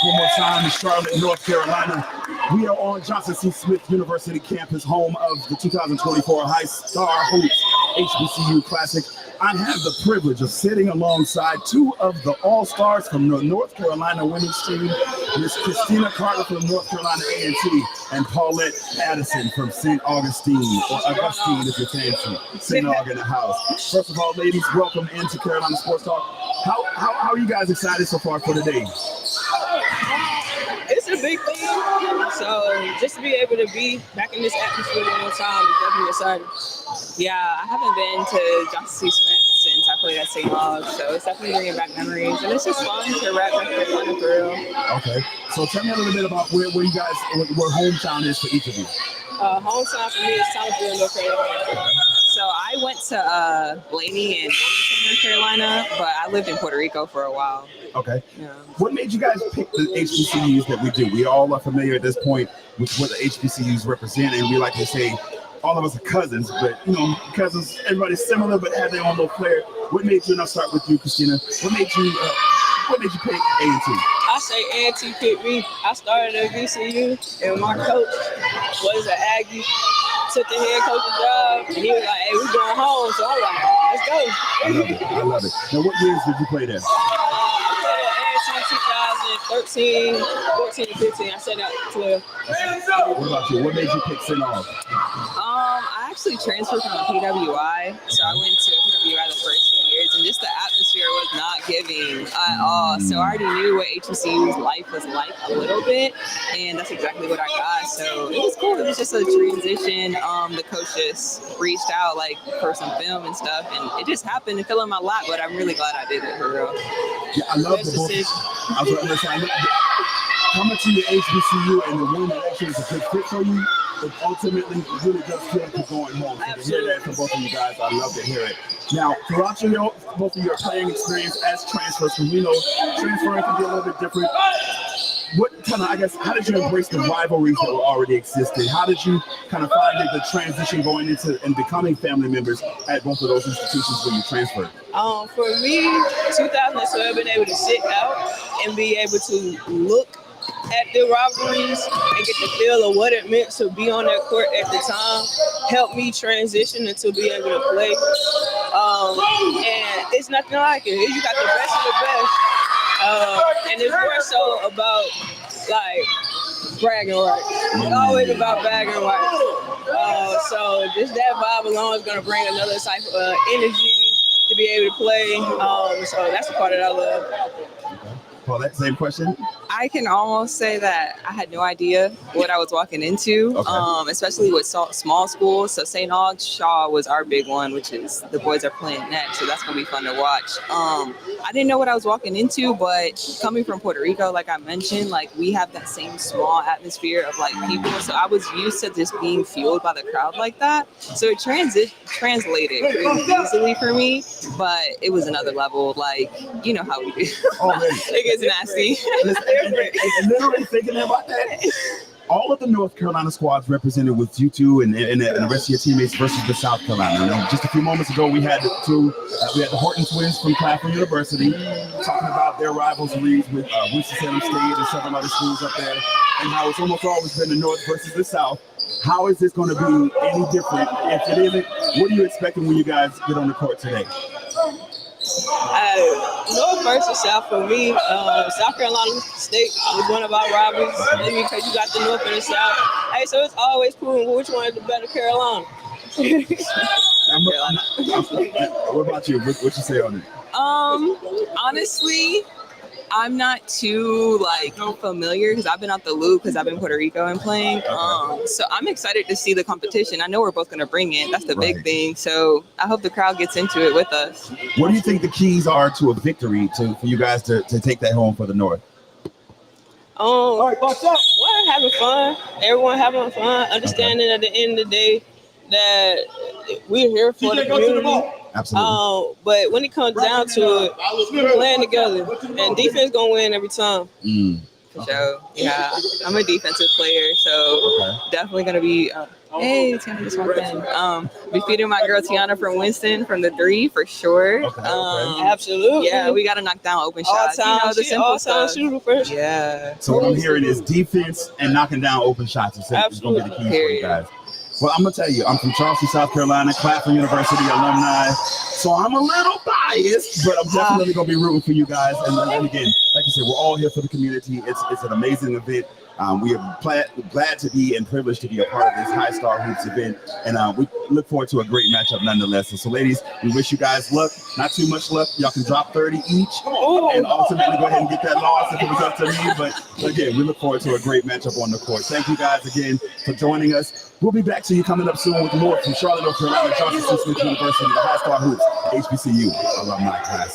one more time in Charlotte, North Carolina. We are on Johnson C. Smith University campus, home of the 2024 Highstar Hoops HBCU Classic. I have the privilege of sitting alongside two of the all-stars from the North Carolina women's team, Miss Christina Carter from North Carolina A&T and Paulette Addison from St. Augustine, or Augustine if you're fancy, St. Aug in the house. First of all, ladies, welcome into Carolina Sports Talk. How are you guys excited so far for today? It's a big thing, so just to be able to be back in this atmosphere one more time is definitely exciting. Yeah, I haven't been to Johnson C. Smith since I played at St. Aug, so it's definitely bringing back memories, and it's just fun to rap back Carolina for real. Okay, so tell me a little bit about where hometown is for each of you. Hometown for me is Thomasville, North Carolina. So I went to Blaney and Wilmington, North Carolina, but I lived in Puerto Rico for a while. Okay. Yeah. What made you guys pick the HBCUs that we do? We all are familiar at this point with what the HBCUs represent, and we like to say all of us are cousins, but cousins, everybody's similar but have their own little flair. What made you, and I'll start with you, Christina, what made you pick A&T? I say A&T picked me. I started at VCU, and my coach was an Aggie. Took the head coach's job, and he was like, "Hey, we're going home." So I'm like, "Let's go." I love it. Now, what years did you play there? I played at A&T 2013, 14, 15. I said that 12. What about you? What made you pick St. Aug? I actually transferred from PWI, so I went to PWI the first few years, and just the atmosphere was not giving at all. So I already knew what HBCU's life was like a little bit, and that's exactly what I got. So it was cool. It was just a transition. The coach just reached out for some film and stuff, and it just happened to fill in my lap. But I'm really glad I did it for real. Yeah, I love the both. I was going to say, coming to your HBCU and the one that actually is a good fit for you, it ultimately really does feel like you're going home. So to hear that from both of you guys, I love to hear it. Now, throughout both of your playing experience as transfers, because we know transferring can be a little bit different. How did you embrace the rivalries that were already existing? How did you kind of find the transition going into and becoming family members at both of those institutions when you transferred? For me, 2012, being able to sit out and be able to look at the rivalries and get the feel of what it meant to be on that court at the time helped me transition into be able to play. And it's nothing like it. You got the best of the best. And it's more so about bragging rights. It's always about bragging rights. So just that vibe alone is going to bring another type of energy to be able to play. So that's the part that I love. Well, that same question. I can almost say that I had no idea what I was walking into, especially with small schools. So St. Aug Shaw was our big one, which is the boys are playing next. So that's going to be fun to watch. I didn't know what I was walking into, but coming from Puerto Rico, like I mentioned, we have that same small atmosphere of people. So I was used to just being fueled by the crowd like that. So it translated really easily for me, but it was another level. You know how we do. It gets nasty. And literally thinking about that, all of the North Carolina squads represented with you two and the rest of your teammates versus the South Carolina. Just a few moments ago, we had the Horton twins from Claflin University talking about their rivalries with Winston-Salem State and several other schools up there, and how it's almost always been the North versus the South. How is this going to be any different? If it isn't, what are you expecting when you guys get on the court today? North versus South for me. South Carolina State is one of our rivalries, maybe because you got the North and the South. Hey, so it's always cool which one is the better Carolina. What about you? What you say on it? Honestly, I'm not too familiar because I've been out the loop because I've been in Puerto Rico and playing. So I'm excited to see the competition. I know we're both going to bring it. That's the big thing. So I hope the crowd gets into it with us. What do you think the keys are to a victory for you guys to take that home for the North? Having fun. Everyone having fun. Understanding at the end of the day that we're here for the community. Absolutely. But when it comes down to it, we're playing together, and defense gonna win every time. sure. Yeah, I'm a defensive player, so definitely gonna be. Hey, Tiana just walked in. Be feeding my girl Tiana from Winston from the 3 for sure. Absolutely. Yeah, we gotta knock down open shots. You know, the simple stuff. Shooter first. Yeah. So what I'm hearing is defense and knocking down open shots is going to be the key for you guys. Well, I'm going to tell you, I'm from Charleston, South Carolina, Claflin University alumni. So I'm a little biased, but I'm definitely going to be rooting for you guys. And again, like you said, we're all here for the community. It's an amazing event. We are glad to be and privileged to be a part of this Highstar Hoops event. And we look forward to a great matchup nonetheless. And so, ladies, we wish you guys luck. Not too much luck. Y'all can drop 30 each and ultimately go ahead and get that loss if it was up to me. But again, we look forward to a great matchup on the court. Thank you guys again for joining us. We'll be back to you coming up soon with more from Charlotte, North Carolina, Johnson C. Smith University, the Highstar Hoops HBCU Alumni Classic.